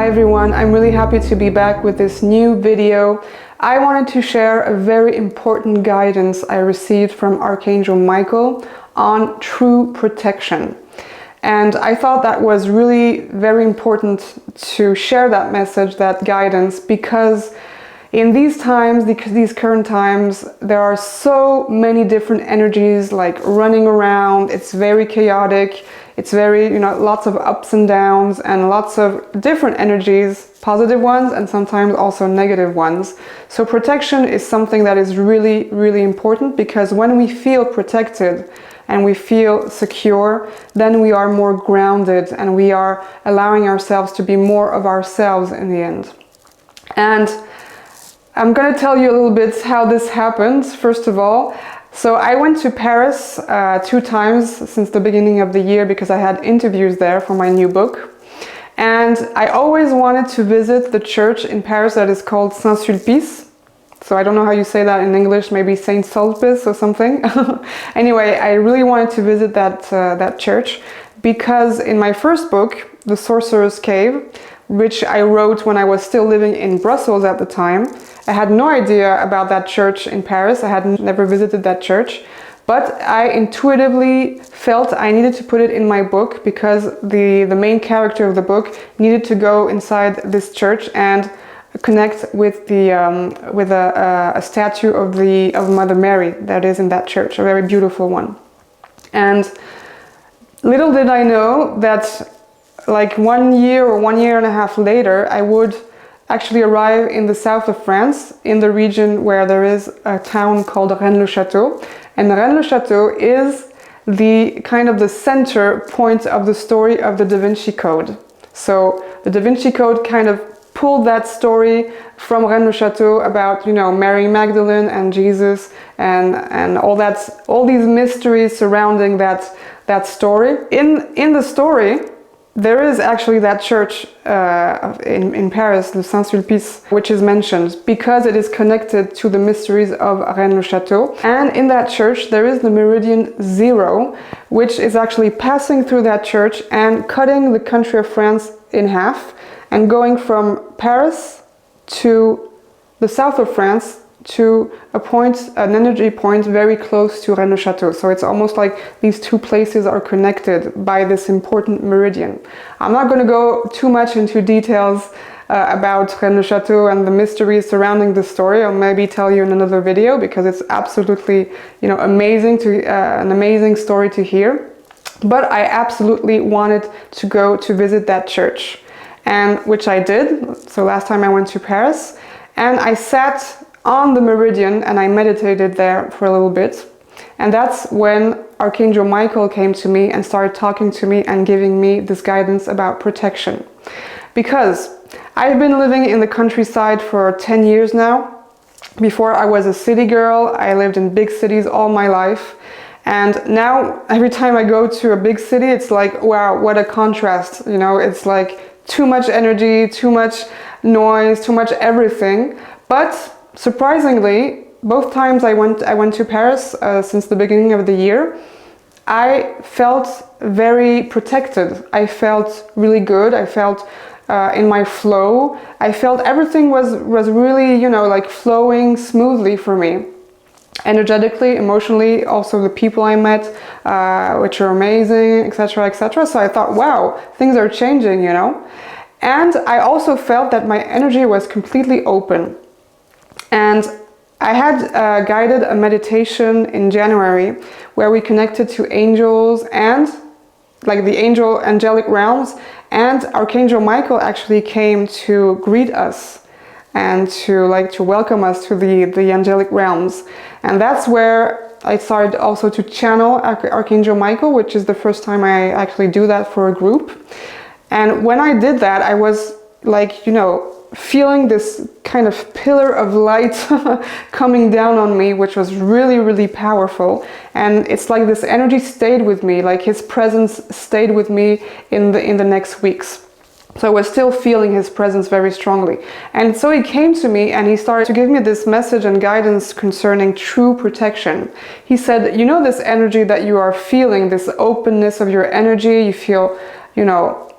Hi everyone, I'm really happy to be back with this new video. I wanted to share a very important guidance I received from Archangel Michael on true protection. And I thought that was really very important to share that message, that guidance, because in these times, these current times, there are so many different energies like running around. It's very chaotic. It's very, lots of ups and downs and lots of different energies, positive ones and sometimes also negative ones. So protection is something that is really, really important, because when we feel protected and we feel secure, then we are more grounded and we are allowing ourselves to be more of ourselves in the end. And I'm going to tell you a little bit how this happens, first of all. So I went to Paris 2 times since the beginning of the year because I had interviews there for my new book. And I always wanted to visit the church in Paris that is called Saint-Sulpice. So I don't know how you say that in English, maybe Saint-Sulpice or something. Anyway, I really wanted to visit that church because in my first book, The Sorcerer's Cave, which I wrote when I was still living in Brussels at the time, I had no idea about that church in Paris. I had never visited that church, but I intuitively felt I needed to put it in my book because the main character of the book needed to go inside this church and connect with a statue of Mother Mary that is in that church, a very beautiful one. And little did I know that like 1 year or 1.5 years later, I would actually arrive in the south of France, in the region where there is a town called Rennes-le-Château. And Rennes-le-Château is the kind of the center point of the story of the Da Vinci Code. So the Da Vinci Code kind of pulled that story from Rennes-le-Château about, Mary Magdalene and Jesus and all these mysteries surrounding that story. In the story, there is actually that church in Paris, the Saint-Sulpice, which is mentioned because it is connected to the mysteries of Rennes-le-Château. And in that church, there is the meridian 0, which is actually passing through that church and cutting the country of France in half and going from Paris to the south of France to an energy point very close to Rennes-le-Château. So it's almost like these two places are connected by this important meridian. I'm not going to go too much into details about Rennes-le-Château and the mysteries surrounding the story. I'll maybe tell you in another video because it's absolutely, amazing an amazing story to hear. But I absolutely wanted to go to visit that church, and which I did. So last time I went to Paris, and I sat on the meridian and I meditated there for a little bit. And that's when Archangel Michael came to me and started talking to me and giving me this guidance about protection. Because I've been living in the countryside for 10 years now. Before I was a city girl, I lived in big cities all my life. And now every time I go to a big city, it's like, wow, what a contrast. It's like too much energy, too much noise, too much everything. But surprisingly, both times I went to Paris since the beginning of the year, I felt very protected. I felt really good. I felt in my flow. I felt everything was really, like flowing smoothly for me. Energetically, emotionally, also the people I met, which are amazing, etc., etc. So I thought, wow, things are changing, And I also felt that my energy was completely open. And I had guided a meditation in January where we connected to angels and like the angelic realms, and Archangel Michael actually came to greet us and to welcome us to the angelic realms. And that's where I started also to channel Archangel Michael, which is the first time I actually do that for a group. And when I did that, I was feeling this kind of pillar of light coming down on me, which was really, really powerful. And it's like this energy stayed with me, like his presence stayed with me in the next weeks. So I was still feeling his presence very strongly. And so he came to me and he started to give me this message and guidance concerning true protection. He said, this energy that you are feeling, this openness of your energy, you feel,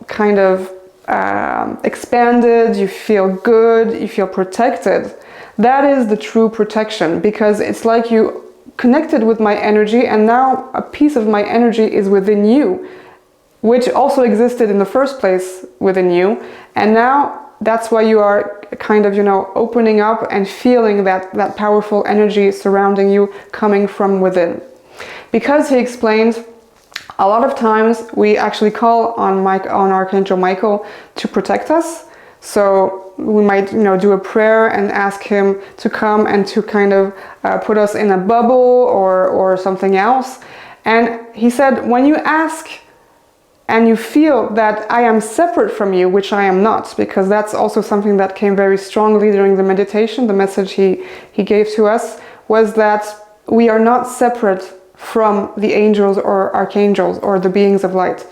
kind of expanded, you feel good, you feel protected. That is the true protection, because it's like you connected with my energy, and now a piece of my energy is within you, which also existed in the first place within you, and now that's why you are kind of, you know, opening up and feeling that powerful energy surrounding you coming from within. Because he explained, a lot of times we actually call on Archangel Michael to protect us. So we might, you know, do a prayer and ask him to come and to kind of put us in a bubble or something else. And he said, when you ask and you feel that I am separate from you, which I am not, because that's also something that came very strongly during the meditation. The message he gave to us was that we are not separate from the angels or archangels or the beings of light.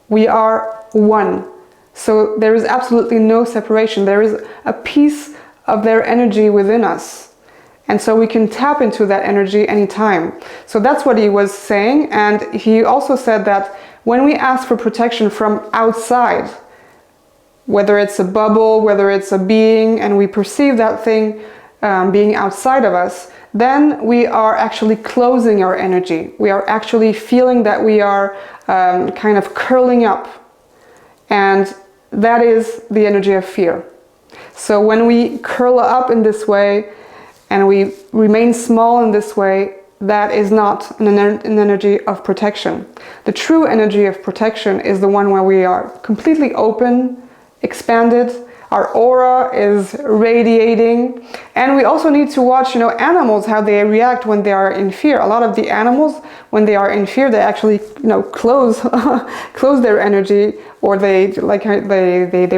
We are one. So there is absolutely no separation. There is a piece of their energy within us. And so we can tap into that energy anytime. So that's what he was saying. And he also said that when we ask for protection from outside, whether it's a bubble, whether it's a being, and we perceive that thing being outside of us, then we are actually closing our energy. We are actually feeling that we are kind of curling up. And that is the energy of fear. So when we curl up in this way and we remain small in this way, that is not an energy of protection. The true energy of protection is the one where we are completely open, expanded, our aura is radiating, and we also need to watch, you know, animals, how they react when they are in fear. A lot of the animals, when they are in fear, they actually, you know, close their energy, or they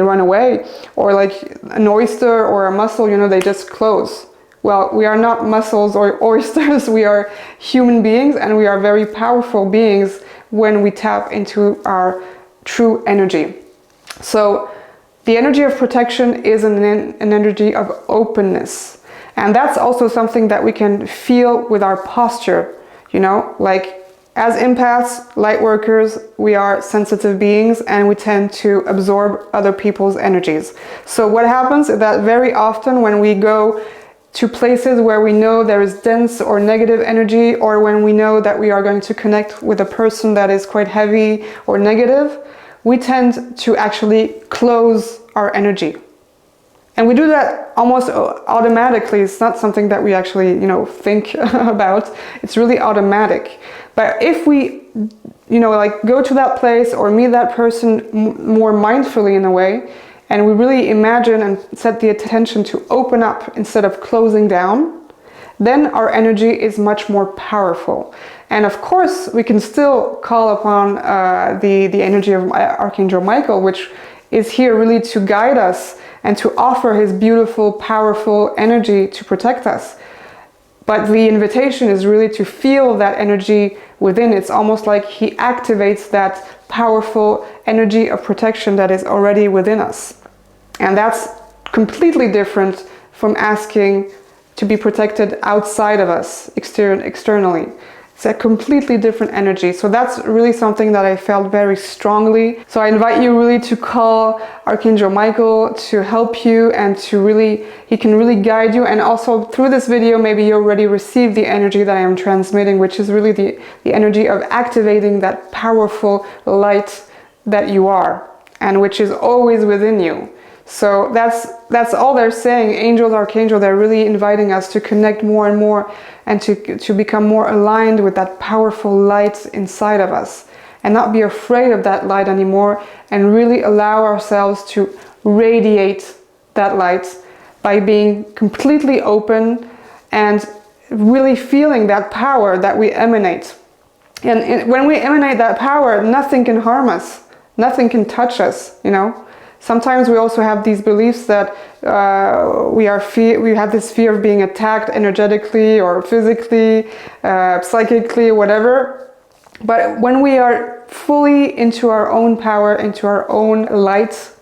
run away, or like an oyster or a mussel, you know, they just close. Well, we are not mussels or oysters, we are human beings, and we are very powerful beings when we tap into our true energy. So the energy of protection is an energy of openness. And that's also something that we can feel with our posture, you know, like as empaths, light workers, we are sensitive beings and we tend to absorb other people's energies. So what happens is that very often when we go to places where we know there is dense or negative energy, or when we know that we are going to connect with a person that is quite heavy or negative, we tend to actually close our energy. And we do that almost automatically. It's not something that we actually, you know, think about. It's really automatic. But if we, you know, like go to that place or meet that person more mindfully in a way, and we really imagine and set the attention to open up instead of closing down, then our energy is much more powerful. And of course, we can still call upon the energy of Archangel Michael, which is here really to guide us and to offer his beautiful, powerful energy to protect us. But the invitation is really to feel that energy within. It's almost like he activates that powerful energy of protection that is already within us. And that's completely different from asking to be protected outside of us, externally. It's a completely different energy. So that's really something that I felt very strongly. So I invite you really to call Archangel Michael to help you and to really, he can really guide you. And also through this video, maybe you already received the energy that I am transmitting, which is really the energy of activating that powerful light that you are and which is always within you. So that's all they're saying. Angels, Archangel, they're really inviting us to connect more and more and to become more aligned with that powerful light inside of us and not be afraid of that light anymore, and really allow ourselves to radiate that light by being completely open and really feeling that power that we emanate. And when we emanate that power, nothing can harm us, nothing can touch us, you know. Sometimes we also have these beliefs that we have this fear of being attacked energetically or physically, psychically, whatever. But when we are fully into our own power, into our own light,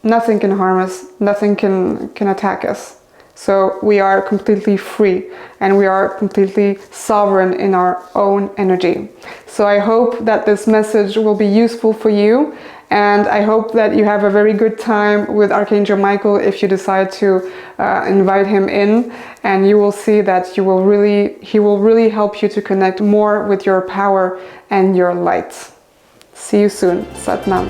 nothing can harm us, nothing can attack us. So we are completely free and we are completely sovereign in our own energy. So I hope that this message will be useful for you, and I hope that you have a very good time with Archangel Michael if you decide to invite him in, and you will see that he will really help you to connect more with your power and your light. See you soon. Sat Nam.